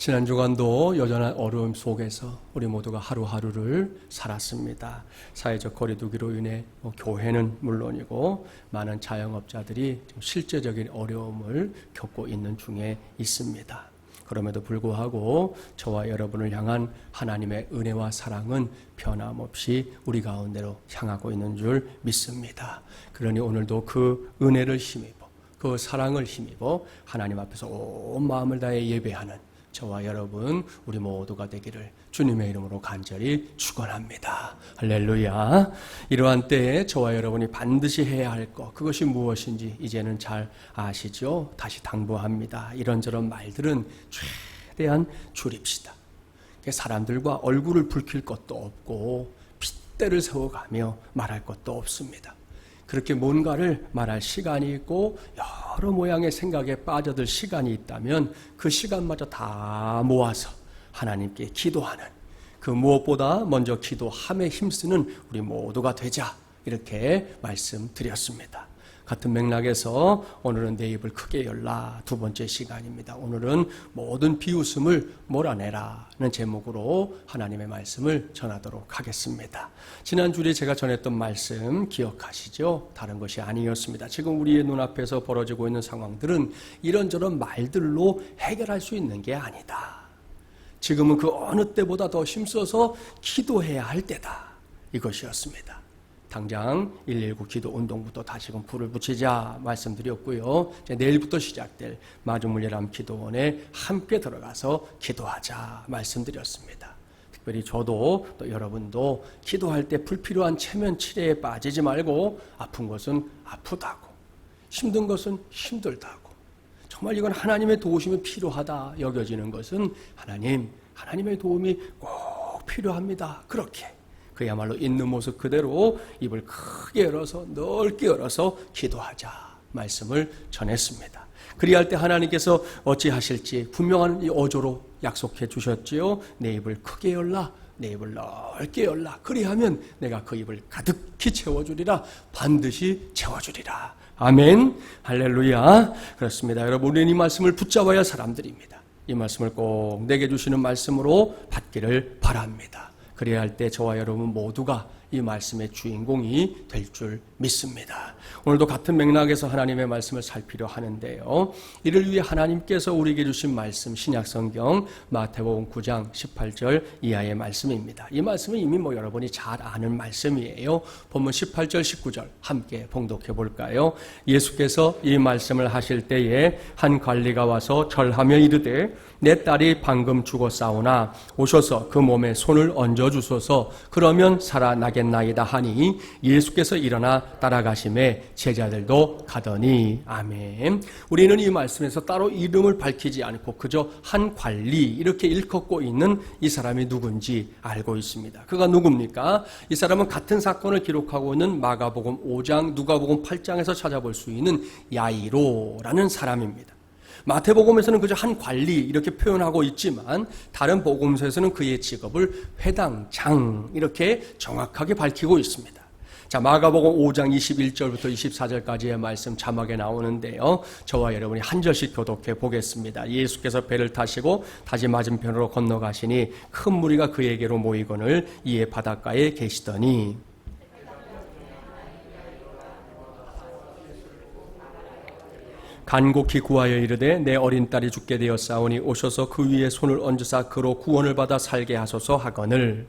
지난 주간도 여전한 어려움 속에서 우리 모두가 하루하루를 살았습니다. 사회적 거리두기로 인해 교회는 물론이고 많은 자영업자들이 실제적인 어려움을 겪고 있는 중에 있습니다. 그럼에도 불구하고 저와 여러분을 향한 하나님의 은혜와 사랑은 변함없이 우리 가운데로 향하고 있는 줄 믿습니다. 그러니 오늘도 그 은혜를 힘입어, 그 사랑을 힘입어 하나님 앞에서 온 마음을 다해 예배하는 저와 여러분 우리 모두가 되기를 주님의 이름으로 간절히 축원합니다. 할렐루야. 이러한 때에 저와 여러분이 반드시 해야 할 것, 그것이 무엇인지 이제는 잘 아시죠? 다시 당부합니다. 이런저런 말들은 최대한 줄입시다. 사람들과 얼굴을 붉힐 것도 없고 핏대를 세워가며 말할 것도 없습니다. 그렇게 뭔가를 말할 시간이 있고 여러 모양의 생각에 빠져들 시간이 있다면 그 시간마저 다 모아서 하나님께 기도하는, 그 무엇보다 먼저 기도함에 힘쓰는 우리 모두가 되자, 이렇게 말씀드렸습니다. 같은 맥락에서 오늘은 내 입을 크게 열라, 두 번째 시간입니다. 오늘은 모든 비웃음을 몰아내라는 제목으로 하나님의 말씀을 전하도록 하겠습니다. 지난주에 제가 전했던 말씀 기억하시죠? 다른 것이 아니었습니다. 지금 우리의 눈앞에서 벌어지고 있는 상황들은 이런저런 말들로 해결할 수 있는 게 아니다. 지금은 그 어느 때보다 더 힘써서 기도해야 할 때다, 이것이었습니다. 당장 119 기도 운동부터 다시금 불을 붙이자 말씀드렸고요. 이제 내일부터 시작될 마중물예람 기도원에 함께 들어가서 기도하자 말씀드렸습니다. 특별히 저도 또 여러분도 기도할 때 불필요한 체면 치레에 빠지지 말고 아픈 것은 아프다고, 힘든 것은 힘들다고, 정말 이건 하나님의 도우심이 필요하다 여겨지는 것은 하나님의 도움이 꼭 필요합니다. 그렇게 그야말로 있는 모습 그대로 입을 크게 열어서 넓게 열어서 기도하자 말씀을 전했습니다. 그리할 때 하나님께서 어찌하실지 분명한 이 어조로 약속해 주셨지요. 내 입을 크게 열라, 내 입을 넓게 열라. 그리하면 내가 그 입을 가득히 채워주리라, 반드시 채워주리라. 아멘. 할렐루야. 그렇습니다. 여러분, 우리는 이 말씀을 붙잡아야 할 사람들입니다. 이 말씀을 꼭 내게 주시는 말씀으로 받기를 바랍니다. 그래야 할 때 저와 여러분 모두가 이 말씀의 주인공이 될 줄 믿습니다. 오늘도 같은 맥락에서 하나님의 말씀을 살피려 하는데요. 이를 위해 하나님께서 우리에게 주신 말씀, 신약성경 마태복음 9장 18절 이하의 말씀입니다. 이 말씀은 이미 여러분이 잘 아는 말씀이에요. 본문 18절 19절 함께 봉독해 볼까요? 예수께서 이 말씀을 하실 때에 한 관리가 와서 절하며 이르되 내 딸이 방금 죽었사오나 오셔서 그 몸에 손을 얹어주소서, 그러면 살아나겠나이다 하니 예수께서 일어나 따라가심에 제자들도 가더니. 아멘. 우리는 이 말씀에서 따로 이름을 밝히지 않고 그저 한 관리 이렇게 일컫고 있는 이 사람이 누군지 알고 있습니다. 그가 누굽니까? 이 사람은 같은 사건을 기록하고 있는 마가복음 5장, 누가복음 8장에서 찾아볼 수 있는 야이로라는 사람입니다. 마태복음에서는 그저 한 관리 이렇게 표현하고 있지만 다른 복음서에서는 그의 직업을 회당장 이렇게 정확하게 밝히고 있습니다. 자, 마가복음 5장 21절부터 24절까지의 말씀 자막에 나오는데요. 저와 여러분이 한 절씩 교독해 보겠습니다. 예수께서 배를 타시고 다시 맞은편으로 건너가시니 큰 무리가 그에게로 모이거늘 이에 바닷가에 계시더니 간곡히 구하여 이르되 내 어린 딸이 죽게 되었사오니 오셔서 그 위에 손을 얹으사 그로 구원을 받아 살게 하소서 하거늘.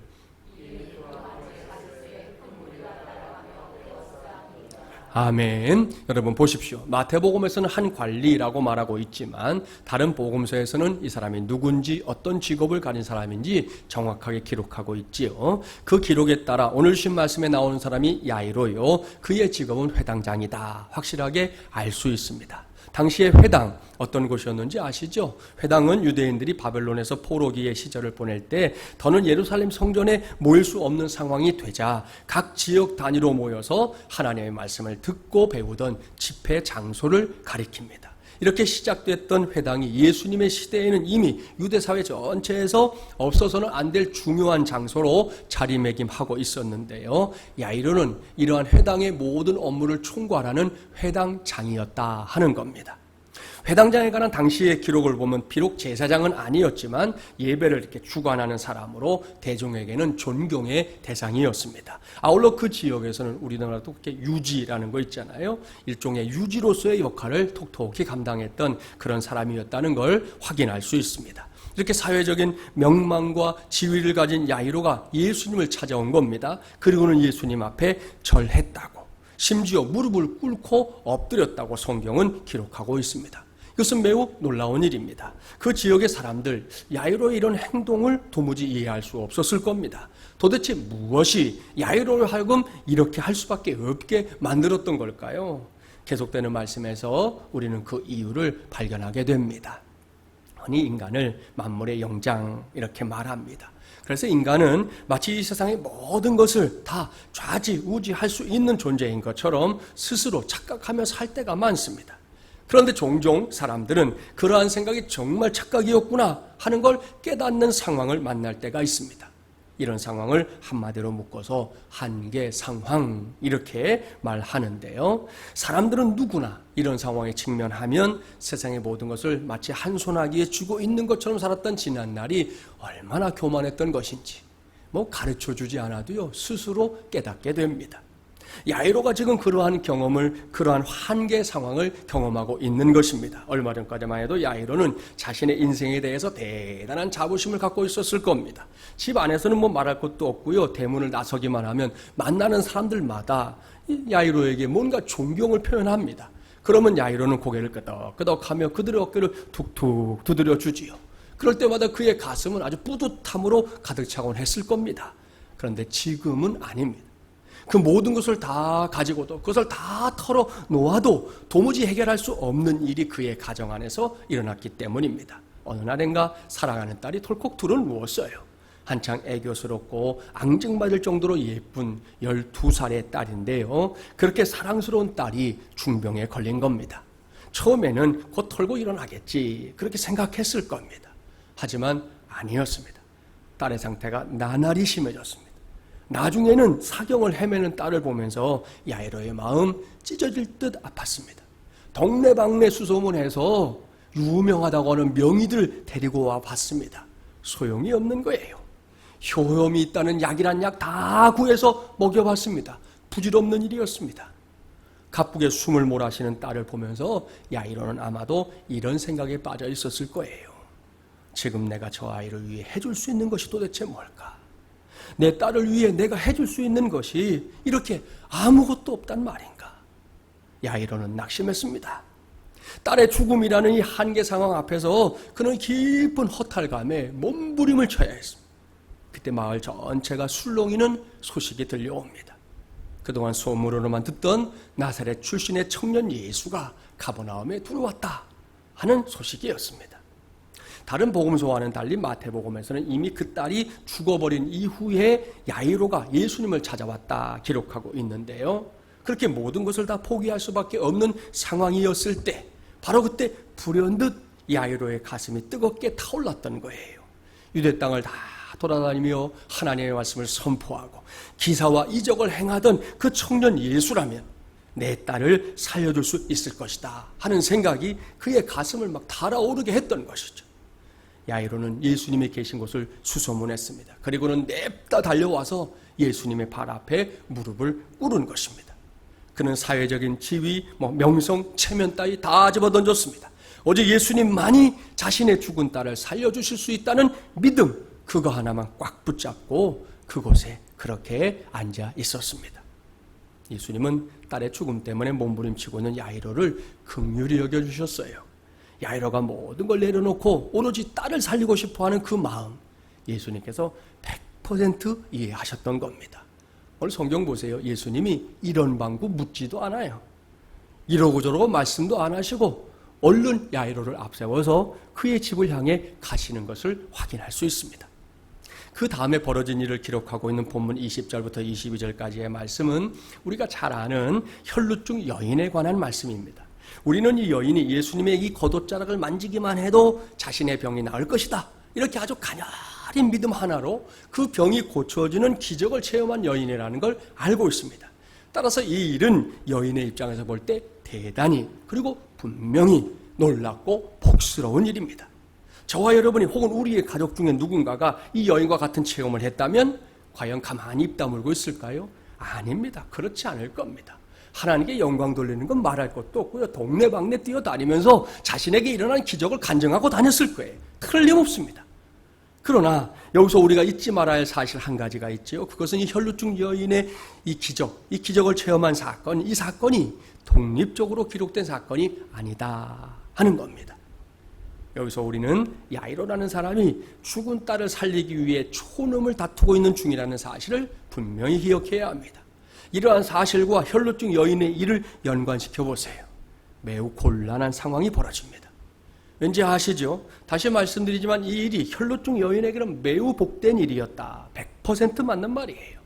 아멘. 여러분 보십시오. 마태복음에서는 한 관리라고 말하고 있지만 다른 복음서에서는 이 사람이 누군지 어떤 직업을 가진 사람인지 정확하게 기록하고 있지요. 그 기록에 따라 오늘 주신 말씀에 나오는 사람이 야이로요. 그의 직업은 회당장이다. 확실하게 알 수 있습니다. 당시의 회당 어떤 곳이었는지 아시죠? 회당은 유대인들이 바벨론에서 포로기의 시절을 보낼 때 더는 예루살렘 성전에 모일 수 없는 상황이 되자 각 지역 단위로 모여서 하나님의 말씀을 듣고 배우던 집회 장소를 가리킵니다. 이렇게 시작됐던 회당이 예수님의 시대에는 이미 유대사회 전체에서 없어서는 안 될 중요한 장소로 자리매김하고 있었는데요. 야이로는 이러한 회당의 모든 업무를 총괄하는 회당장이었다 하는 겁니다. 회당장에 관한 당시의 기록을 보면 비록 제사장은 아니었지만 예배를 이렇게 주관하는 사람으로 대중에게는 존경의 대상이었습니다. 아울러 그 지역에서는 우리나라도 그렇게 유지라는 거 있잖아요. 일종의 유지로서의 역할을 톡톡히 감당했던 그런 사람이었다는 걸 확인할 수 있습니다. 이렇게 사회적인 명망과 지위를 가진 야이로가 예수님을 찾아온 겁니다. 그리고는 예수님 앞에 절했다고, 심지어 무릎을 꿇고 엎드렸다고 성경은 기록하고 있습니다. 이것은 매우 놀라운 일입니다. 그 지역의 사람들, 야이로의 이런 행동을 도무지 이해할 수 없었을 겁니다. 도대체 무엇이 야이로를 하여금 이렇게 할 수밖에 없게 만들었던 걸까요? 계속되는 말씀에서 우리는 그 이유를 발견하게 됩니다. 흔히 인간을 만물의 영장 이렇게 말합니다. 그래서 인간은 마치 이 세상의 모든 것을 다 좌지우지할 수 있는 존재인 것처럼 스스로 착각하며 살 때가 많습니다. 그런데 종종 사람들은 그러한 생각이 정말 착각이었구나 하는 걸 깨닫는 상황을 만날 때가 있습니다. 이런 상황을 한마디로 묶어서 한계 상황 이렇게 말하는데요. 사람들은 누구나 이런 상황에 직면하면 세상의 모든 것을 마치 한 손아귀에 쥐고 있는 것처럼 살았던 지난 날이 얼마나 교만했던 것인지 가르쳐주지 않아도요 스스로 깨닫게 됩니다. 야이로가 지금 그러한 경험을, 그러한 한계 상황을 경험하고 있는 것입니다. 얼마 전까지만 해도 야이로는 자신의 인생에 대해서 대단한 자부심을 갖고 있었을 겁니다. 집 안에서는 말할 것도 없고요. 대문을 나서기만 하면 만나는 사람들마다 야이로에게 뭔가 존경을 표현합니다. 그러면 야이로는 고개를 끄덕끄덕하며 그들의 어깨를 툭툭 두드려 주지요. 그럴 때마다 그의 가슴은 아주 뿌듯함으로 가득 차곤 했을 겁니다. 그런데 지금은 아닙니다. 그 모든 것을 다 가지고도 그것을 다 털어 놓아도 도무지 해결할 수 없는 일이 그의 가정 안에서 일어났기 때문입니다. 어느 날인가 사랑하는 딸이 털컥 둘을 누웠어요. 한창 애교스럽고 앙증맞을 정도로 예쁜 12살의 딸인데요. 그렇게 사랑스러운 딸이 중병에 걸린 겁니다. 처음에는 곧 털고 일어나겠지 그렇게 생각했을 겁니다. 하지만 아니었습니다. 딸의 상태가 나날이 심해졌습니다. 나중에는 사경을 헤매는 딸을 보면서 야이로의 마음 찢어질 듯 아팠습니다. 동네방네 수소문해서 유명하다고 하는 명의들 데리고 와 봤습니다. 소용이 없는 거예요. 효험이 있다는 약이란 약 다 구해서 먹여봤습니다. 부질없는 일이었습니다. 가쁘게 숨을 몰아쉬는 딸을 보면서 야이로는 아마도 이런 생각에 빠져 있었을 거예요. 지금 내가 저 아이를 위해 해줄 수 있는 것이 도대체 뭘까? 내 딸을 위해 내가 해줄 수 있는 것이 이렇게 아무것도 없단 말인가? 야이로는 낙심했습니다. 딸의 죽음이라는 이 한계 상황 앞에서 그는 깊은 허탈감에 몸부림을 쳐야 했습니다. 그때 마을 전체가 술렁이는 소식이 들려옵니다. 그동안 소문으로만 듣던 나사렛 출신의 청년 예수가 가버나움에 들어왔다 하는 소식이었습니다. 다른 복음서와는 달리 마태복음에서는 이미 그 딸이 죽어버린 이후에 야이로가 예수님을 찾아왔다 기록하고 있는데요. 그렇게 모든 것을 다 포기할 수밖에 없는 상황이었을 때 바로 그때 불현듯 야이로의 가슴이 뜨겁게 타올랐던 거예요. 유대 땅을 다 돌아다니며 하나님의 말씀을 선포하고 기사와 이적을 행하던 그 청년 예수라면 내 딸을 살려줄 수 있을 것이다 하는 생각이 그의 가슴을 막 달아오르게 했던 것이죠. 야이로는 예수님이 계신 곳을 수소문했습니다. 그리고는 냅다 달려와서 예수님의 발 앞에 무릎을 꿇은 것입니다. 그는 사회적인 지위, 명성, 체면 따위 다 집어던졌습니다. 오직 예수님만이 자신의 죽은 딸을 살려주실 수 있다는 믿음, 그거 하나만 꽉 붙잡고 그곳에 그렇게 앉아 있었습니다. 예수님은 딸의 죽음 때문에 몸부림치고 있는 야이로를 긍휼히 여겨주셨어요. 야이로가 모든 걸 내려놓고 오로지 딸을 살리고 싶어하는 그 마음, 예수님께서 100% 이해하셨던 겁니다. 오늘 성경 보세요. 예수님이 이런 방구 묻지도 않아요. 이러고 저러고 말씀도 안 하시고 얼른 야이로를 앞세워서 그의 집을 향해 가시는 것을 확인할 수 있습니다. 그 다음에 벌어진 일을 기록하고 있는 본문 20절부터 22절까지의 말씀은 우리가 잘 아는 혈루증 여인에 관한 말씀입니다. 우리는 이 여인이 예수님의 이 겉옷자락을 만지기만 해도 자신의 병이 나을 것이다, 이렇게 아주 가녀린 믿음 하나로 그 병이 고쳐지는 기적을 체험한 여인이라는 걸 알고 있습니다. 따라서 이 일은 여인의 입장에서 볼 때 대단히 그리고 분명히 놀랍고 복스러운 일입니다. 저와 여러분이 혹은 우리의 가족 중에 누군가가 이 여인과 같은 체험을 했다면 과연 가만히 입 다물고 있을까요? 아닙니다. 그렇지 않을 겁니다. 하나님께 영광 돌리는 건 말할 것도 없고요. 동네방네 뛰어다니면서 자신에게 일어난 기적을 간증하고 다녔을 거예요. 틀림없습니다. 그러나 여기서 우리가 잊지 말아야 할 사실 한 가지가 있죠. 그것은 이 혈루증 여인의 이 기적을 체험한 사건, 이 사건이 독립적으로 기록된 사건이 아니다 하는 겁니다. 여기서 우리는 야이로라는 사람이 죽은 딸을 살리기 위해 촌음을 다투고 있는 중이라는 사실을 분명히 기억해야 합니다. 이러한 사실과 혈루증 여인의 일을 연관시켜 보세요. 매우 곤란한 상황이 벌어집니다. 왠지 아시죠? 다시 말씀드리지만 이 일이 혈루증 여인에게는 매우 복된 일이었다. 100% 맞는 말이에요.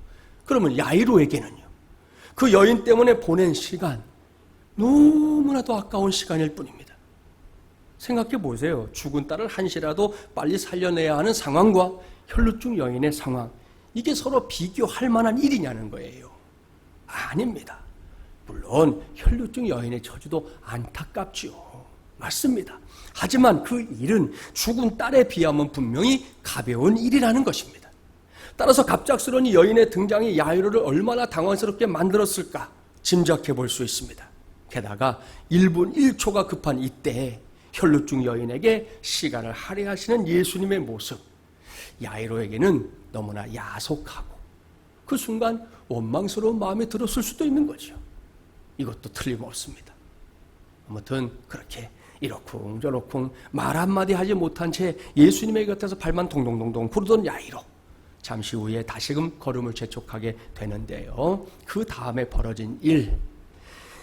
그러면 야이로에게는요? 그 여인 때문에 보낸 시간, 너무나도 아까운 시간일 뿐입니다. 생각해 보세요. 죽은 딸을 한시라도 빨리 살려내야 하는 상황과 혈루증 여인의 상황, 이게 서로 비교할 만한 일이냐는 거예요. 아닙니다. 물론 혈루증 여인의 처지도 안타깝지요. 맞습니다. 하지만 그 일은 죽은 딸에 비하면 분명히 가벼운 일이라는 것입니다. 따라서 갑작스러운 이 여인의 등장이 야이로를 얼마나 당황스럽게 만들었을까 짐작해 볼 수 있습니다. 게다가 1분 1초가 급한 이때에 혈루증 여인에게 시간을 할애하시는 예수님의 모습, 야이로에게는 너무나 야속하고 그 순간 원망스러운 마음이 들었을 수도 있는 거죠. 이것도 틀림없습니다. 아무튼 그렇게 이러쿵저러쿵 말 한마디 하지 못한 채 예수님의 곁에서 발만 동동동동 구르던 야이로, 잠시 후에 다시금 걸음을 재촉하게 되는데요. 그 다음에 벌어진 일,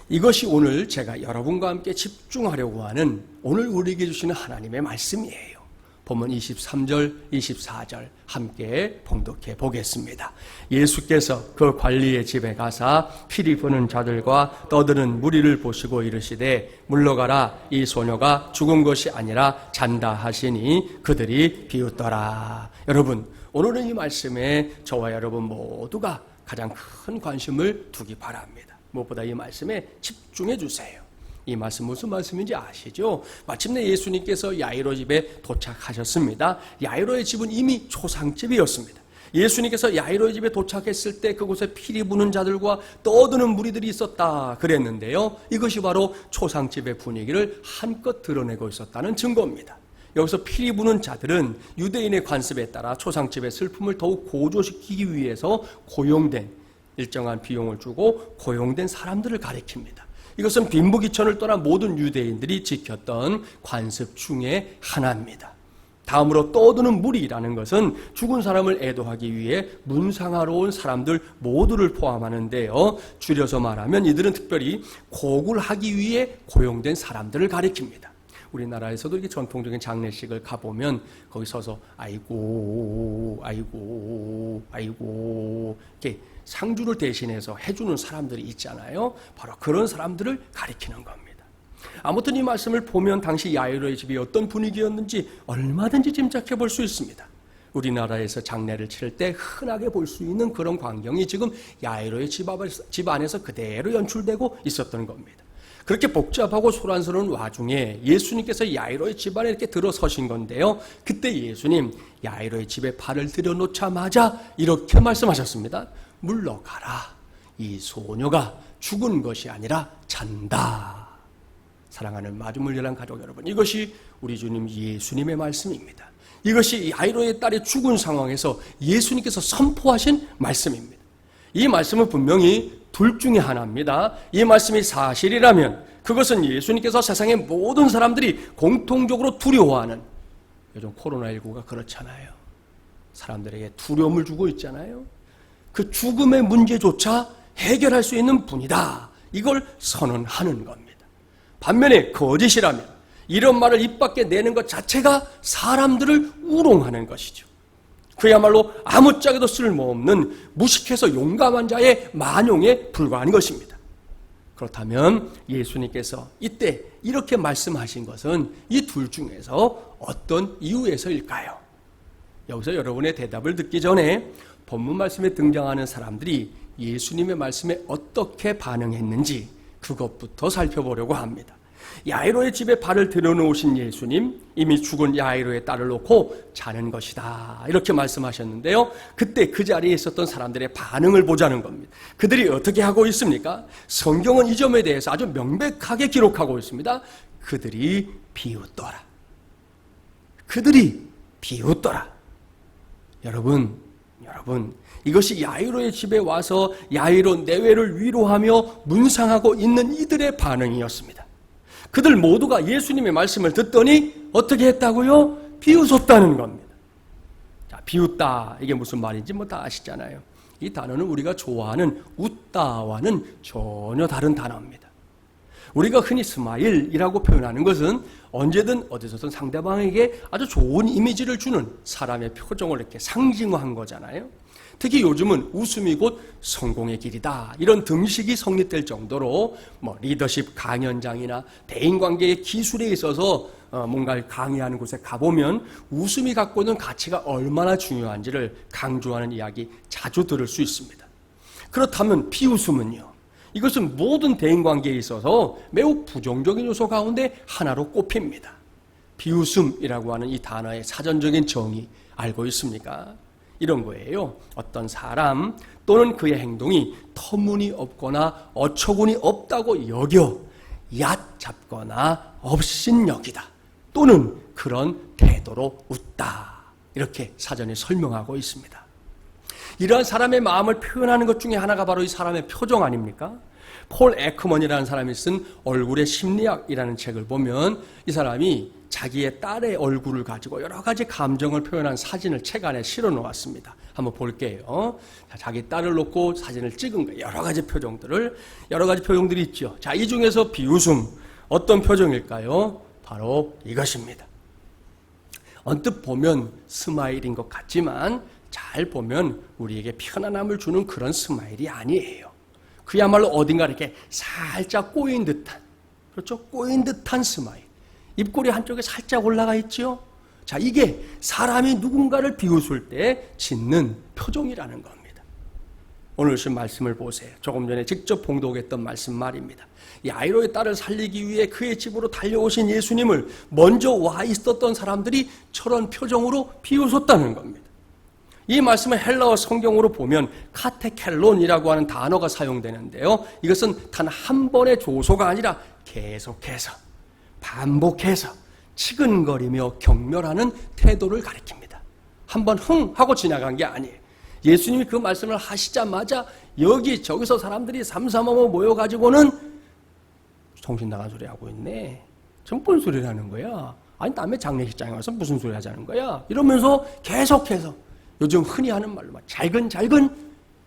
이것이 오늘 제가 여러분과 함께 집중하려고 하는 오늘 우리에게 주시는 하나님의 말씀이에요. 본문 23절, 24절 함께 봉독해 보겠습니다. 예수께서 그 관리의 집에 가사 피리 부는 자들과 떠드는 무리를 보시고 이르시되 물러가라, 이 소녀가 죽은 것이 아니라 잔다 하시니 그들이 비웃더라. 여러분, 오늘은 이 말씀에 저와 여러분 모두가 가장 큰 관심을 두기 바랍니다. 무엇보다 이 말씀에 집중해 주세요. 이 말씀 무슨 말씀인지 아시죠? 마침내 예수님께서 야이로 집에 도착하셨습니다. 야이로의 집은 이미 초상집이었습니다. 예수님께서 야이로의 집에 도착했을 때 그곳에 피리 부는 자들과 떠드는 무리들이 있었다 그랬는데요. 이것이 바로 초상집의 분위기를 한껏 드러내고 있었다는 증거입니다. 여기서 피리 부는 자들은 유대인의 관습에 따라 초상집의 슬픔을 더욱 고조시키기 위해서 고용된, 일정한 비용을 주고 고용된 사람들을 가리킵니다. 이것은 빈부귀천을 떠난 모든 유대인들이 지켰던 관습 중에 하나입니다. 다음으로 떠드는 무리라는 것은 죽은 사람을 애도하기 위해 문상하러 온 사람들 모두를 포함하는데요. 줄여서 말하면 이들은 특별히 고굴하기 위해 고용된 사람들을 가리킵니다. 우리나라에서도 이렇게 전통적인 장례식을 가보면 거기 서서 아이고 아이고 아이고 이렇게 상주를 대신해서 해주는 사람들이 있잖아요. 바로 그런 사람들을 가리키는 겁니다. 아무튼 이 말씀을 보면 당시 야이로의 집이 어떤 분위기였는지 얼마든지 짐작해 볼 수 있습니다. 우리나라에서 장례를 치를 때 흔하게 볼 수 있는 그런 광경이 지금 야이로의 집 안에서 그대로 연출되고 있었던 겁니다. 그렇게 복잡하고 소란스러운 와중에 예수님께서 야이로의 집안에 이렇게 들어서신 건데요. 그때 예수님 야이로의 집에 발을 들여놓자마자 이렇게 말씀하셨습니다. 물러가라, 이 소녀가 죽은 것이 아니라 잔다. 사랑하는 마주물려란 가족 여러분, 이것이 우리 주님 예수님의 말씀입니다. 이것이 야이로의 딸이 죽은 상황에서 예수님께서 선포하신 말씀입니다. 이 말씀은 분명히 둘 중에 하나입니다. 이 말씀이 사실이라면 그것은 예수님께서 세상의 모든 사람들이 공통적으로 두려워하는, 요즘 코로나19가 그렇잖아요. 사람들에게 두려움을 주고 있잖아요. 그 죽음의 문제조차 해결할 수 있는 분이다, 이걸 선언하는 겁니다. 반면에 거짓이라면 이런 말을 입 밖에 내는 것 자체가 사람들을 우롱하는 것이죠. 그야말로 아무짝에도 쓸모없는 무식해서 용감한 자의 만용에 불과한 것입니다. 그렇다면 예수님께서 이때 이렇게 말씀하신 것은 이 둘 중에서 어떤 이유에서일까요? 여기서 여러분의 대답을 듣기 전에 본문 말씀에 등장하는 사람들이 예수님의 말씀에 어떻게 반응했는지 그것부터 살펴보려고 합니다. 야이로의 집에 발을 들여놓으신 예수님, 이미 죽은 야이로의 딸을 놓고 자는 것이다, 이렇게 말씀하셨는데요. 그때 그 자리에 있었던 사람들의 반응을 보자는 겁니다. 그들이 어떻게 하고 있습니까? 성경은 이 점에 대해서 아주 명백하게 기록하고 있습니다. 그들이 비웃더라. 그들이 비웃더라. 여러분, 이것이 야이로의 집에 와서 야이로 내외를 위로하며 문상하고 있는 이들의 반응이었습니다. 그들 모두가 예수님의 말씀을 듣더니 어떻게 했다고요? 비웃었다는 겁니다. 자, 비웃다, 이게 무슨 말인지 뭐 다 아시잖아요. 이 단어는 우리가 좋아하는 웃다와는 전혀 다른 단어입니다. 우리가 흔히 스마일이라고 표현하는 것은 언제든 어디서든 상대방에게 아주 좋은 이미지를 주는 사람의 표정을 이렇게 상징화한 거잖아요. 특히 요즘은 웃음이 곧 성공의 길이다, 이런 등식이 성립될 정도로 리더십 강연장이나 대인관계의 기술에 있어서 뭔가를 강의하는 곳에 가보면 웃음이 갖고 있는 가치가 얼마나 중요한지를 강조하는 이야기 자주 들을 수 있습니다. 그렇다면 비웃음은요, 이것은 모든 대인관계에 있어서 매우 부정적인 요소 가운데 하나로 꼽힙니다. 비웃음이라고 하는 이 단어의 사전적인 정의 알고 있습니까? 이런 거예요. 어떤 사람 또는 그의 행동이 터무니없거나 어처구니 없다고 여겨 얕잡거나 업신여기다, 또는 그런 태도로 웃다, 이렇게 사전에 설명하고 있습니다. 이러한 사람의 마음을 표현하는 것 중에 하나가 바로 이 사람의 표정 아닙니까? 폴 에크먼이라는 사람이 쓴 얼굴의 심리학이라는 책을 보면 이 사람이 자기의 딸의 얼굴을 가지고 여러 가지 감정을 표현한 사진을 책 안에 실어 놓았습니다. 한번 볼게요. 자기 딸을 놓고 사진을 찍은 거예요. 여러 가지 표정들이 있죠. 자, 이 중에서 비웃음, 어떤 표정일까요? 바로 이것입니다. 언뜻 보면 스마일인 것 같지만 잘 보면 우리에게 편안함을 주는 그런 스마일이 아니에요. 그야말로 어딘가 이렇게 살짝 꼬인 듯한, 그렇죠? 꼬인 듯한 스마일. 입꼬리 한쪽에 살짝 올라가 있죠? 자, 이게 사람이 누군가를 비웃을 때 짓는 표정이라는 겁니다. 오늘 주신 말씀을 보세요. 조금 전에 직접 봉독했던 말씀 말입니다. 야이로의 딸을 살리기 위해 그의 집으로 달려오신 예수님을 먼저 와 있었던 사람들이 저런 표정으로 비웃었다는 겁니다. 이 말씀을 헬라어 성경으로 보면 카테켈론이라고 하는 단어가 사용되는데요. 이것은 단 한 번의 조소가 아니라 계속해서, 반복해서 치근거리며 경멸하는 태도를 가리킵니다. 한번 흥 하고 지나간 게 아니에요. 예수님이 그 말씀을 하시자마자 여기저기서 사람들이 삼삼오오 모여가지고는 정신 나간 소리 하고 있네, 지금 뭔 소리를 하는 거야, 아니 남의 장례식장에 와서 무슨 소리 하자는 거야, 이러면서 계속해서 요즘 흔히 하는 말로 잘근잘근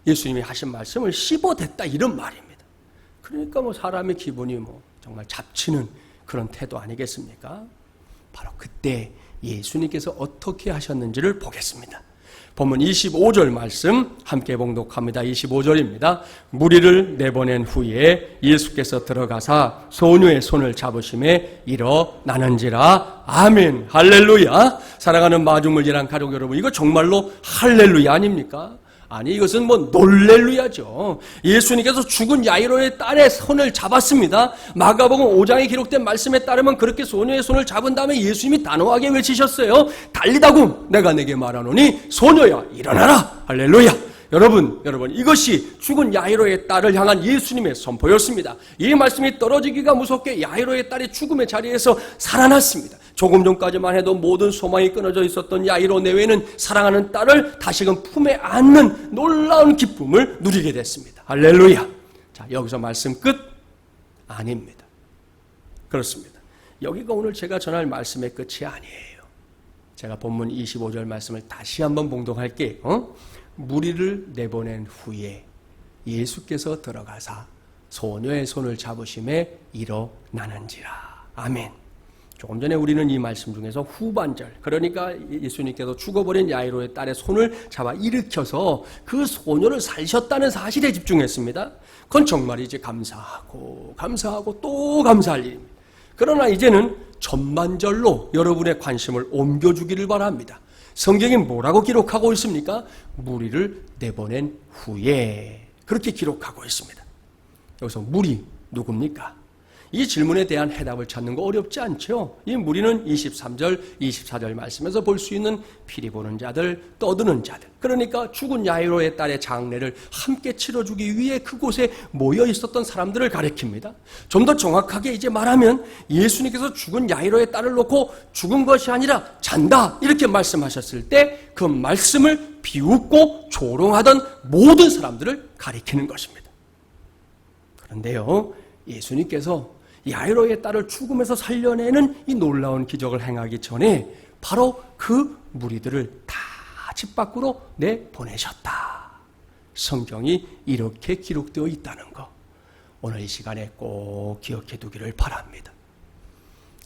예수님이 하신 말씀을 씹어댔다, 이런 말입니다. 그러니까 사람의 기분이 정말 잡치는 그런 태도 아니겠습니까? 바로 그때 예수님께서 어떻게 하셨는지를 보겠습니다. 본문 25절 말씀 함께 봉독합니다. 25절입니다. 무리를 내보낸 후에 예수께서 들어가사 소녀의 손을 잡으심에 일어나는지라. 아멘, 할렐루야. 사랑하는 마중물이란 가족 여러분, 이거 정말로 할렐루야 아닙니까? 아니, 이것은 놀렐루야죠. 예수님께서 죽은 야이로의 딸의 손을 잡았습니다. 마가복음 5장에 기록된 말씀에 따르면 그렇게 소녀의 손을 잡은 다음에 예수님이 단호하게 외치셨어요. 달리다굼, 내가 내게 말하노니 소녀야 일어나라. 할렐루야. 여러분, 이것이 죽은 야이로의 딸을 향한 예수님의 선포였습니다. 이 말씀이 떨어지기가 무섭게 야이로의 딸이 죽음의 자리에서 살아났습니다. 조금 전까지만 해도 모든 소망이 끊어져 있었던 야이로 내외는 사랑하는 딸을 다시금 품에 안는 놀라운 기쁨을 누리게 됐습니다. 할렐루야. 자, 여기서 말씀 끝? 아닙니다. 그렇습니다. 여기가 오늘 제가 전할 말씀의 끝이 아니에요. 제가 본문 25절 말씀을 다시 한번 봉독할게요. 무리를 내보낸 후에 예수께서 들어가사 소녀의 손을 잡으심에 일어나는지라. 아멘. 조금 전에 우리는 이 말씀 중에서 후반절, 그러니까 예수님께서 죽어버린 야이로의 딸의 손을 잡아 일으켜서 그 소녀를 살리셨다는 사실에 집중했습니다. 그건 정말 이제 감사하고 또 감사할 일입니다. 그러나 이제는 전반절로 여러분의 관심을 옮겨주기를 바랍니다. 성경이 뭐라고 기록하고 있습니까? 무리를 내보낸 후에 그렇게 기록하고 있습니다. 여기서 무리 누굽니까? 이 질문에 대한 해답을 찾는 거 어렵지 않죠? 이 무리는 23절, 24절 말씀에서 볼 수 있는 피리 보는 자들, 떠드는 자들, 그러니까 죽은 야이로의 딸의 장례를 함께 치러주기 위해 그곳에 모여 있었던 사람들을 가리킵니다. 좀 더 정확하게 이제 말하면 예수님께서 죽은 야이로의 딸을 놓고 죽은 것이 아니라 잔다 이렇게 말씀하셨을 때 그 말씀을 비웃고 조롱하던 모든 사람들을 가리키는 것입니다. 그런데요, 예수님께서 야이로의 딸을 죽음에서 살려내는 이 놀라운 기적을 행하기 전에 바로 그 무리들을 다 집 밖으로 내보내셨다. 성경이 이렇게 기록되어 있다는 거, 오늘 이 시간에 꼭 기억해 두기를 바랍니다.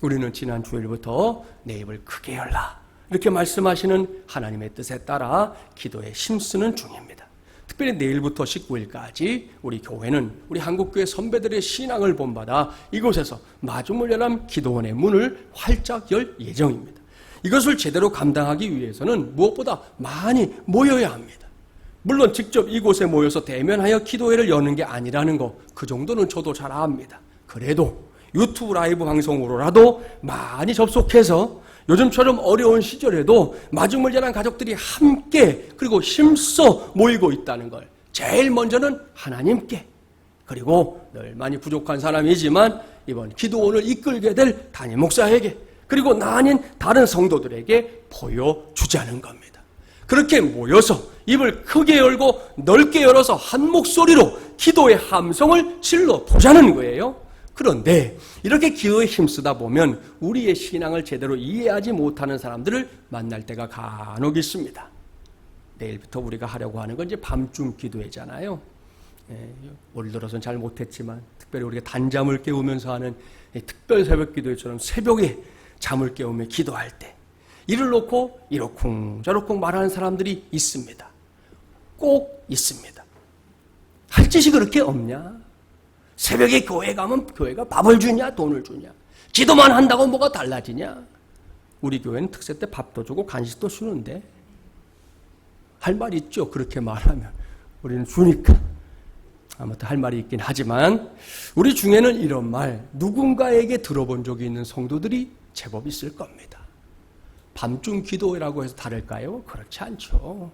우리는 지난 주일부터 내 입을 크게 열라 이렇게 말씀하시는 하나님의 뜻에 따라 기도에 힘쓰는 중입니다. 특별히 내일부터 19일까지 우리 교회는 우리 한국교회 선배들의 신앙을 본받아 이곳에서 마중물연합 기도원의 문을 활짝 열 예정입니다. 이것을 제대로 감당하기 위해서는 무엇보다 많이 모여야 합니다. 물론 직접 이곳에 모여서 대면하여 기도회를 여는 게 아니라는 거, 그 정도는 저도 잘 압니다. 그래도 유튜브 라이브 방송으로라도 많이 접속해서 요즘처럼 어려운 시절에도 마중물연합 가족들이 함께 그리고 힘써 모이고 있다는 걸 제일 먼저는 하나님께, 그리고 늘 많이 부족한 사람이지만 이번 기도원을 이끌게 될 담임 목사에게, 그리고 나 아닌 다른 성도들에게 보여주자는 겁니다. 그렇게 모여서 입을 크게 열고 넓게 열어서 한 목소리로 기도의 함성을 질러 보자는 거예요. 그런데 이렇게 기도에 힘쓰다 보면 우리의 신앙을 제대로 이해하지 못하는 사람들을 만날 때가 간혹 있습니다. 내일부터 우리가 하려고 하는 건 이제 밤중 기도회잖아요. 올 들어서는 잘 못했지만 특별히 우리가 단잠을 깨우면서 하는 특별 새벽 기도회처럼 새벽에 잠을 깨우며 기도할 때 이를 놓고 이러쿵저러쿵 말하는 사람들이 있습니다. 꼭 있습니다. 할 짓이 그렇게 없냐? 새벽에 교회 가면 교회가 밥을 주냐 돈을 주냐? 기도만 한다고 뭐가 달라지냐? 우리 교회는 특세 때 밥도 주고 간식도 주는데 할 말이 있죠. 그렇게 말하면 우리는 주니까. 아무튼 할 말이 있긴 하지만 우리 중에는 이런 말 누군가에게 들어본 적이 있는 성도들이 제법 있을 겁니다. 밤중 기도라고 해서 다를까요? 그렇지 않죠.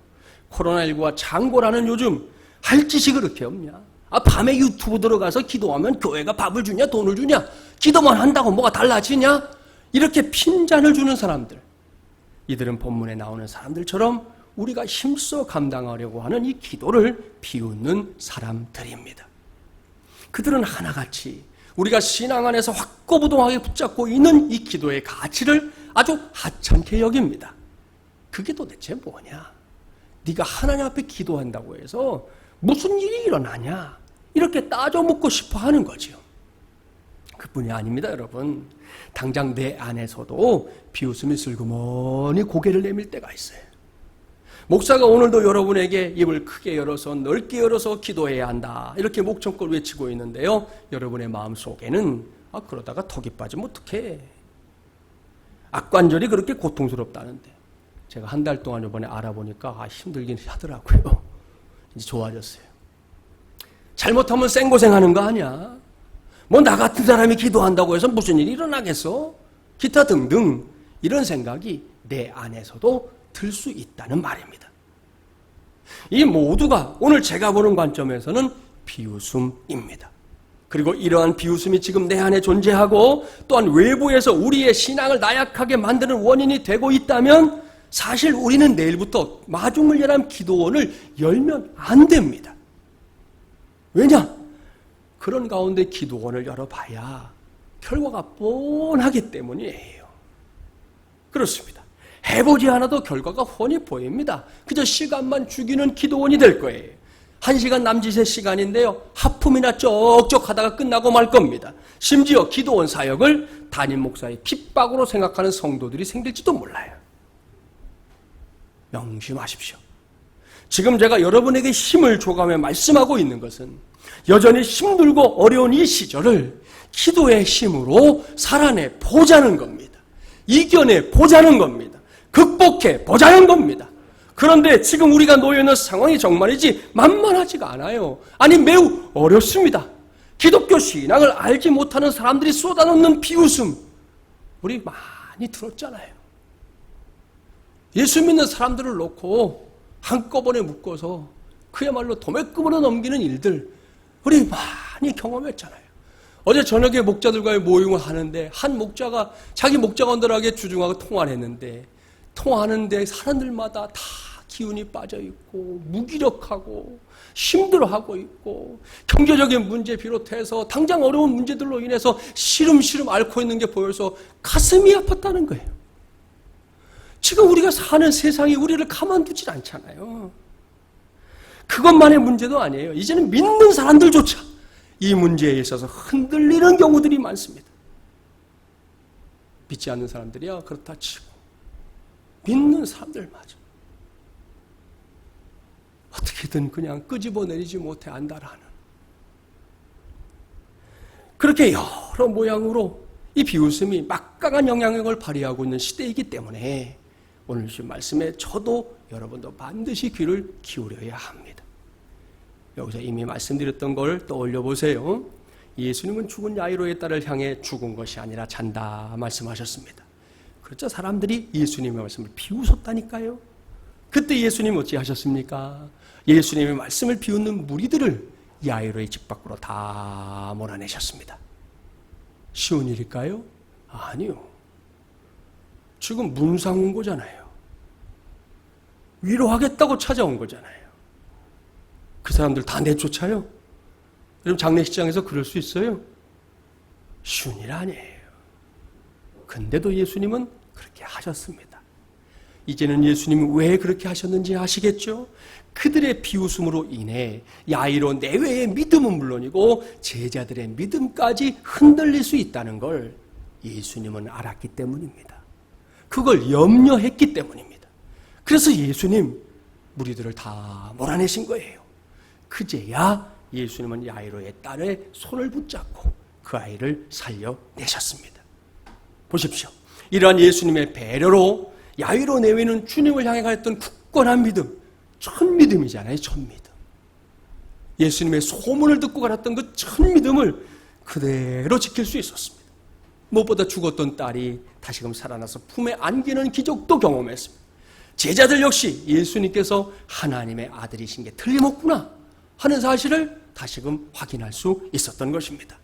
코로나19가 장고라는 요즘 할 짓이 그렇게 없냐? 밤에 유튜브 들어가서 기도하면 교회가 밥을 주냐 돈을 주냐? 기도만 한다고 뭐가 달라지냐? 이렇게 핀잔을 주는 사람들, 이들은 본문에 나오는 사람들처럼 우리가 힘써 감당하려고 하는 이 기도를 비웃는 사람들입니다. 그들은 하나같이 우리가 신앙 안에서 확고부동하게 붙잡고 있는 이 기도의 가치를 아주 하찮게 여깁니다. 그게 도대체 뭐냐? 네가 하나님 앞에 기도한다고 해서 무슨 일이 일어나냐? 이렇게 따져 묻고 싶어 하는 거죠. 그뿐이 아닙니다, 여러분. 당장 내 안에서도 비웃음이 슬그머니 고개를 내밀 때가 있어요. 목사가 오늘도 여러분에게 입을 크게 열어서 넓게 열어서 기도해야 한다 이렇게 목청껏 외치고 있는데요, 여러분의 마음속에는 그러다가 턱이 빠지면 어떡해? 악관절이 그렇게 고통스럽다는데 제가 한 달 동안 이번에 알아보니까 힘들긴 하더라고요. 이제 좋아졌어요. 잘못하면 생고생하는 거 아니야? 뭐 나 같은 사람이 기도한다고 해서 무슨 일이 일어나겠어? 기타 등등 이런 생각이 내 안에서도 들 수 있다는 말입니다. 이 모두가 오늘 제가 보는 관점에서는 비웃음입니다. 그리고 이러한 비웃음이 지금 내 안에 존재하고 또한 외부에서 우리의 신앙을 나약하게 만드는 원인이 되고 있다면 사실 우리는 내일부터 마중물연합 기도원을 열면 안 됩니다. 왜냐? 그런 가운데 기도원을 열어봐야 결과가 뻔하기 때문이에요. 그렇습니다. 해보지 않아도 결과가 훤히 보입니다. 그저 시간만 죽이는 기도원이 될 거예요. 1시간 남짓의 시간인데요, 하품이나 쩍쩍 하다가 끝나고 말 겁니다. 심지어 기도원 사역을 담임 목사의 핍박으로 생각하는 성도들이 생길지도 몰라요. 명심하십시오. 지금 제가 여러분에게 힘을 줘가며 말씀하고 있는 것은 여전히 힘들고 어려운 이 시절을 기도의 힘으로 살아내 보자는 겁니다. 이겨내 보자는 겁니다. 극복해 보자는 겁니다. 그런데 지금 우리가 놓여 있는 상황이 정말이지 만만하지가 않아요. 아니 매우 어렵습니다. 기독교 신앙을 알지 못하는 사람들이 쏟아놓는 비웃음, 우리 많이 들었잖아요. 예수 믿는 사람들을 놓고 한꺼번에 묶어서 그야말로 도매금으로 넘기는 일들, 우리 많이 경험했잖아요. 어제 저녁에 목자들과의 모임을 하는데 한 목자가 자기 목자관들에게 주중하고 통화를 했는데, 통화하는데 사람들마다 다 기운이 빠져 있고 무기력하고 힘들어하고 있고 경제적인 문제 비롯해서 당장 어려운 문제들로 인해서 시름시름 앓고 있는 게 보여서 가슴이 아팠다는 거예요. 지금 우리가 사는 세상이 우리를 가만두질 않잖아요. 그것만의 문제도 아니에요. 이제는 믿는 사람들조차 이 문제에 있어서 흔들리는 경우들이 많습니다. 믿지 않는 사람들이야 그렇다 치고 믿는 사람들마저 어떻게든 그냥 끄집어내리지 못해 안달하는, 그렇게 여러 모양으로 이 비웃음이 막강한 영향력을 발휘하고 있는 시대이기 때문에 오늘 주신 말씀에 저도 여러분도 반드시 귀를 기울여야 합니다. 여기서 이미 말씀드렸던 걸 떠올려 보세요. 예수님은 죽은 야이로의 딸을 향해 죽은 것이 아니라 잔다 말씀하셨습니다. 그렇죠? 사람들이 예수님의 말씀을 비웃었다니까요. 그때 예수님 어찌 하셨습니까? 예수님의 말씀을 비웃는 무리들을 야이로의 집 밖으로 다 몰아내셨습니다. 쉬운 일일까요? 아니요. 지금 문상 온 거잖아요. 위로하겠다고 찾아온 거잖아요. 그 사람들 다 내쫓아요? 여러분 장례식장에서 그럴 수 있어요? 쉬운 일 아니에요. 근데도 예수님은 그렇게 하셨습니다. 이제는 예수님이 왜 그렇게 하셨는지 아시겠죠? 그들의 비웃음으로 인해 야이로 내외의 믿음은 물론이고 제자들의 믿음까지 흔들릴 수 있다는 걸 예수님은 알았기 때문입니다. 그걸 염려했기 때문입니다. 그래서 예수님 무리들을 다 몰아내신 거예요. 그제야 예수님은 야이로의 딸의 손을 붙잡고 그 아이를 살려내셨습니다. 보십시오. 이러한 예수님의 배려로 야이로 내외는 주님을 향해 가했던 굳건한 믿음, 천믿음이잖아요. 천믿음. 예수님의 소문을 듣고 가랐던 그 천믿음을 그대로 지킬 수 있었습니다. 무엇보다 죽었던 딸이 다시금 살아나서 품에 안기는 기적도 경험했습니다. 제자들 역시 예수님께서 하나님의 아들이신 게 틀림없구나 하는 사실을 다시금 확인할 수 있었던 것입니다.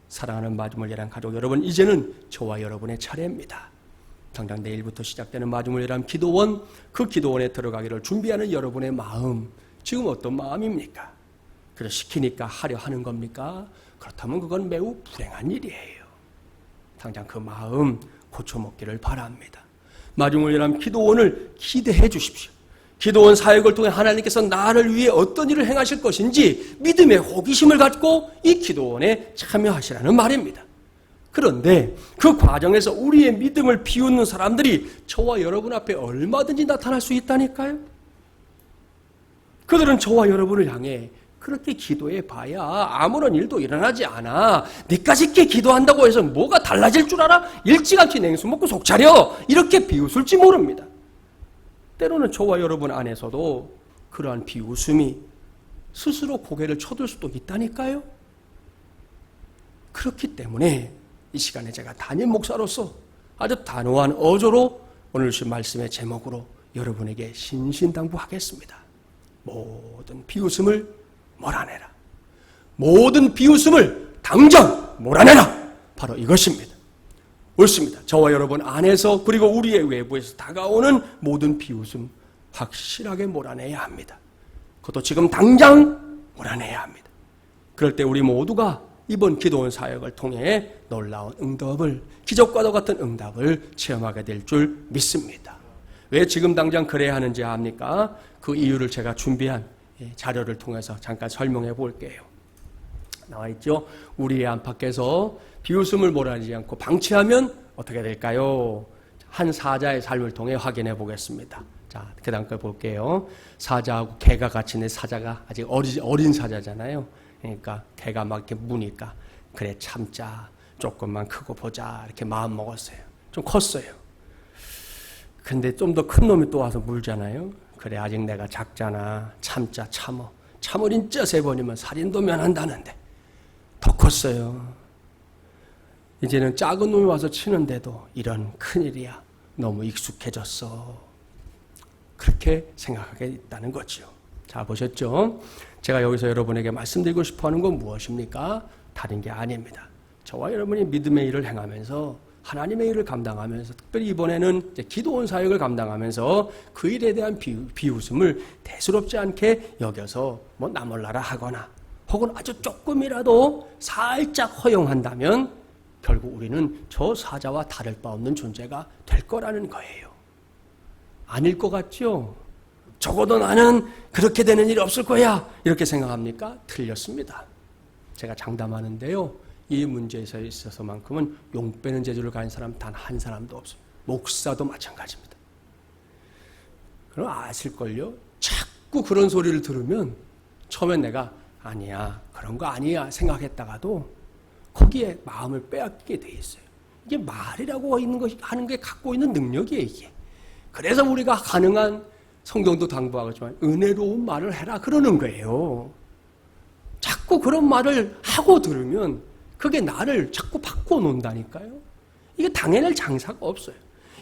사랑하는 마주물 예람 가족 여러분, 이제는 저와 여러분의 차례입니다. 당장 내일부터 시작되는 마주물 예람 기도원, 그 기도원에 들어가기를 준비하는 여러분의 마음, 지금 어떤 마음입니까? 그저 시키니까 하려 하는 겁니까? 그렇다면 그건 매우 불행한 일이에요. 당장 그 마음 고쳐먹기를 바랍니다. 마주물 예람 기도원을 기대해 주십시오. 기도원 사역을 통해 하나님께서 나를 위해 어떤 일을 행하실 것인지 믿음의 호기심을 갖고 이 기도원에 참여하시라는 말입니다. 그런데 그 과정에서 우리의 믿음을 비웃는 사람들이 저와 여러분 앞에 얼마든지 나타날 수 있다니까요. 그들은 저와 여러분을 향해 그렇게 기도해 봐야 아무런 일도 일어나지 않아. 니까지 있게 기도한다고 해서 뭐가 달라질 줄 알아? 일찌감치 냉수 먹고 속 차려. 이렇게 비웃을지 모릅니다. 때로는 저와 여러분 안에서도 그러한 비웃음이 스스로 고개를 쳐들 수도 있다니까요. 그렇기 때문에 이 시간에 제가 담임 목사로서 아주 단호한 어조로 오늘 주신 말씀의 제목으로 여러분에게 신신당부하겠습니다. 모든 비웃음을 몰아내라. 모든 비웃음을 당장 몰아내라. 바로 이것입니다. 옳습니다. 저와 여러분 안에서 그리고 우리의 외부에서 다가오는 모든 비웃음 확실하게 몰아내야 합니다. 그것도 지금 당장 몰아내야 합니다. 그럴 때 우리 모두가 이번 기도원 사역을 통해 놀라운 응답을, 기적과도 같은 응답을 체험하게 될 줄 믿습니다. 왜 지금 당장 그래야 하는지 압니까? 그 이유를 제가 준비한 자료를 통해서 잠깐 설명해 볼게요. 나와 있죠? 우리의 안팎에서 비웃음을 몰아내지 않고 방치하면 어떻게 될까요? 한 사자의 삶을 통해 확인해 보겠습니다. 자, 그 다음 거 볼게요. 사자하고 개가 같이 있는데 사자가 아직 어린 사자잖아요. 그러니까 개가 막 이렇게 무니까 그래 참자, 조금만 크고 보자 이렇게 마음 먹었어요. 좀 컸어요. 근데 좀 더 큰 놈이 또 와서 물잖아요. 그래 아직 내가 작잖아, 참자 참어. 참으린 짜 3번이면 살인도 면한다는데 더 컸어요. 이제는 작은 놈이 와서 치는데도 이런 큰일이야. 너무 익숙해졌어. 그렇게 생각하게 있다는 거죠. 자, 보셨죠? 제가 여기서 여러분에게 말씀드리고 싶어 하는 건 무엇입니까? 다른 게 아닙니다. 저와 여러분이 믿음의 일을 행하면서 하나님의 일을 감당하면서 특별히 이번에는 이제 기도원 사역을 감당하면서 그 일에 대한 비웃음을 대수롭지 않게 여겨서 뭐 나몰라라 하거나 혹은 아주 조금이라도 살짝 허용한다면 결국 우리는 저 사자와 다를 바 없는 존재가 될 거라는 거예요. 아닐 것 같죠? 적어도 나는 그렇게 되는 일이 없을 거야. 이렇게 생각합니까? 틀렸습니다. 제가 장담하는데요. 이 문제에 있어서만큼은 용 빼는 재주를 가진 사람 단 한 사람도 없습니다. 목사도 마찬가지입니다. 그럼 아실걸요? 자꾸 그런 소리를 들으면 처음엔 내가 아니야, 그런 거 아니야 생각했다가도 거기에 마음을 빼앗기게 돼 있어요. 이게 말이라고 하는 게 갖고 있는 능력이에요, 이게. 그래서 우리가 가능한 성경도 당부하지만 은혜로운 말을 해라 그러는 거예요. 자꾸 그런 말을 하고 들으면 그게 나를 자꾸 바꿔 놓는다니까요. 이게 당해낼 장사가 없어요.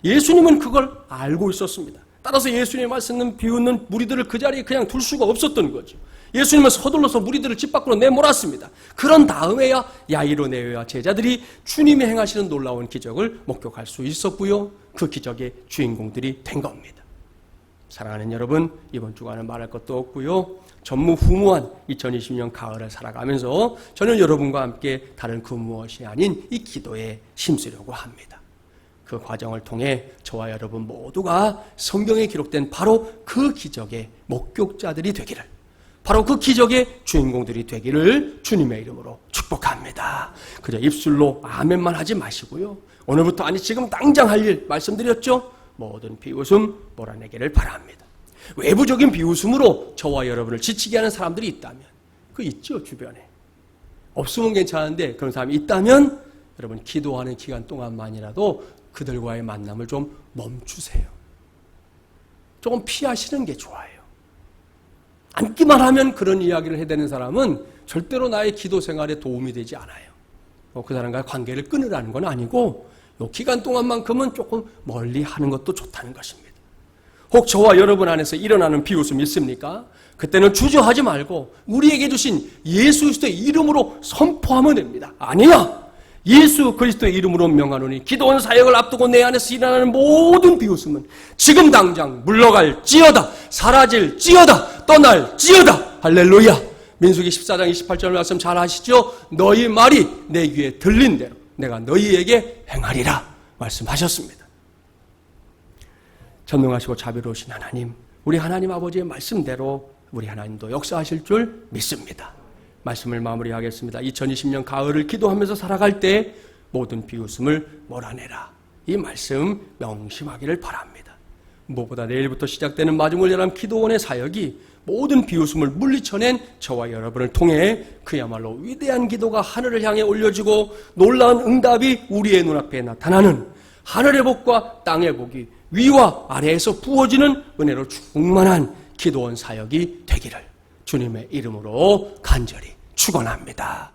예수님은 그걸 알고 있었습니다. 따라서 예수님의 말씀은 비웃는 무리들을 그 자리에 그냥 둘 수가 없었던 거죠. 예수님은 서둘러서 무리들을 집 밖으로 내몰았습니다. 그런 다음에야 야이로 내외와 제자들이 주님이 행하시는 놀라운 기적을 목격할 수 있었고요. 그 기적의 주인공들이 된 겁니다. 사랑하는 여러분, 이번 주간은 말할 것도 없고요. 전무후무한 2020년 가을을 살아가면서 저는 여러분과 함께 다른 그 무엇이 아닌 이 기도에 힘쓰려고 합니다. 그 과정을 통해 저와 여러분 모두가 성경에 기록된 바로 그 기적의 목격자들이 되기를, 바로 그 기적의 주인공들이 되기를 주님의 이름으로 축복합니다. 그저 입술로 아멘만 하지 마시고요. 오늘부터 아니 지금 당장 할 일 말씀드렸죠? 모든 비웃음 몰아내기를 바랍니다. 외부적인 비웃음으로 저와 여러분을 지치게 하는 사람들이 있다면, 그 있죠, 주변에. 없으면 괜찮은데 그런 사람이 있다면 여러분 기도하는 기간 동안만이라도 그들과의 만남을 좀 멈추세요. 조금 피하시는 게 좋아요. 앉기만 하면 그런 이야기를 해대는 사람은 절대로 나의 기도 생활에 도움이 되지 않아요. 그 사람과의 관계를 끊으라는 건 아니고 이 기간 동안만큼은 조금 멀리 하는 것도 좋다는 것입니다. 혹 저와 여러분 안에서 일어나는 비웃음이 있습니까? 그때는 주저하지 말고 우리에게 주신 예수 그리스도의 이름으로 선포하면 됩니다. 아니야! 예수 그리스도의 이름으로 명하노니 기도원 사역을 앞두고 내 안에서 일어나는 모든 비웃음은 지금 당장 물러갈지어다, 사라질지어다, 떠날지어다. 할렐루야. 민수기 14장 28절 말씀 잘 아시죠? 너희 말이 내 귀에 들린 대로 내가 너희에게 행하리라 말씀하셨습니다. 전능하시고 자비로우신 하나님, 우리 하나님 아버지의 말씀대로 우리 하나님도 역사하실 줄 믿습니다. 말씀을 마무리하겠습니다. 2020년 가을을 기도하면서 살아갈 때 모든 비웃음을 몰아내라. 이 말씀 명심하기를 바랍니다. 무엇보다 내일부터 시작되는 마중을 열한 기도원의 사역이 모든 비웃음을 물리쳐낸 저와 여러분을 통해 그야말로 위대한 기도가 하늘을 향해 올려지고 놀라운 응답이 우리의 눈앞에 나타나는 하늘의 복과 땅의 복이 위와 아래에서 부어지는 은혜로 충만한 기도원 사역이 되기를 주님의 이름으로 간절히 축원합니다.